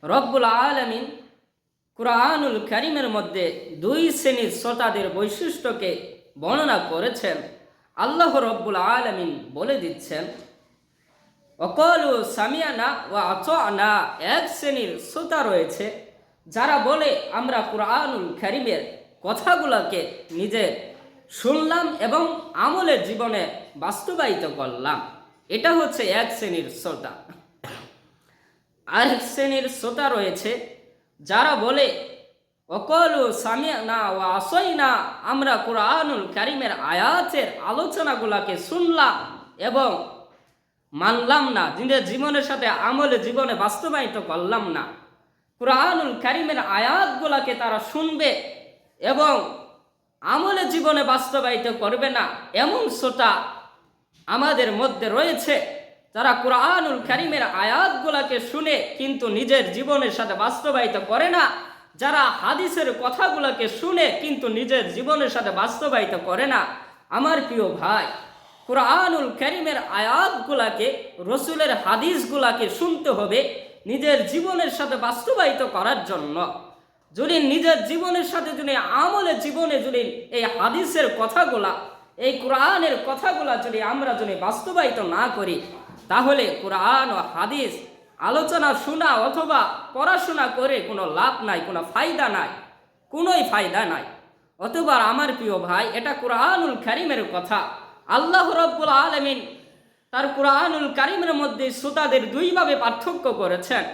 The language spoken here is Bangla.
রব্বুল আলামিন কুরআনুল কারীমের মধ্যে দুই শ্রেণীর শ্রোতাদের বৈশিষ্ট্যকে বর্ণনা করেছেন। আল্লাহ রব্বুল আলামিন বলে দিচ্ছেন, ওয়াকালু সামিআনা ওয়া আতা'না, এক শ্রেণীর শ্রোতা রয়েছে যারা বলে আমরা কুরআনুল কারীমের কথাগুলোকে নিজে শুনলাম এবং আমলের জীবনে বাস্তবায়িত করলাম। এটা হচ্ছে এক শ্রেণীর শ্রোতা। আরেক শ্রেণীর শ্রোতা রয়েছে যারা বলে ওয়াকালু সামিআনা ওয়া আসাইনা, আমরা কুরআনুল কারীমের আয়াতের আলোচনাগুলোকে শুনলাম এবং মানলাম না, নিজের জীবনের সাথে আমলে জীবনে বাস্তবায়িত করলাম না। কুরআনুল কারীমের আয়াতগুলোকে তারা শুনবে এবং আমলে জীবনে বাস্তবায়িত করবে না, এমন শ্রোতা আমাদের মধ্যে রয়েছে যারা কুরআনুল কারীমের আয়াতগুলোকে শুনে কিন্তু নিজের জীবনের সাথে বাস্তবায়িত করে না, যারা হাদিসের কথাগুলোকে শুনে কিন্তু নিজের জীবনের সাথে বাস্তবায়িত করে না। আমার প্রিয় ভাই, কুরআনুল কারীমের আয়াতগুলোকে, রসুলের হাদিসগুলোকে শুনতে হবে নিজের জীবনের সাথে বাস্তবায়িত করার জন্য। যদি নিজের জীবনের সাথে যদি আমলের জীবনে যদি এই হাদিসের কথাগুলা, এই কোরআনের কথাগুলা যদি আমরা যদি বাস্তবায়িত না করি, তাহলে কোরআন ও হাদিস আলোচনা শোনা অথবা পড়াশোনা করে কোনো লাভ নাই, কোনো ফায়দা নাই, কোনোই ফায়দা নাই। অথবা আমার প্রিয় ভাই, এটা কুরআনুল কারীমের কথা। আল্লাহ রাব্বুল আলামিন তার কুরআনুল কারীমের মধ্যে শ্রোতাদের দুইভাবে পার্থক্য করেছেন।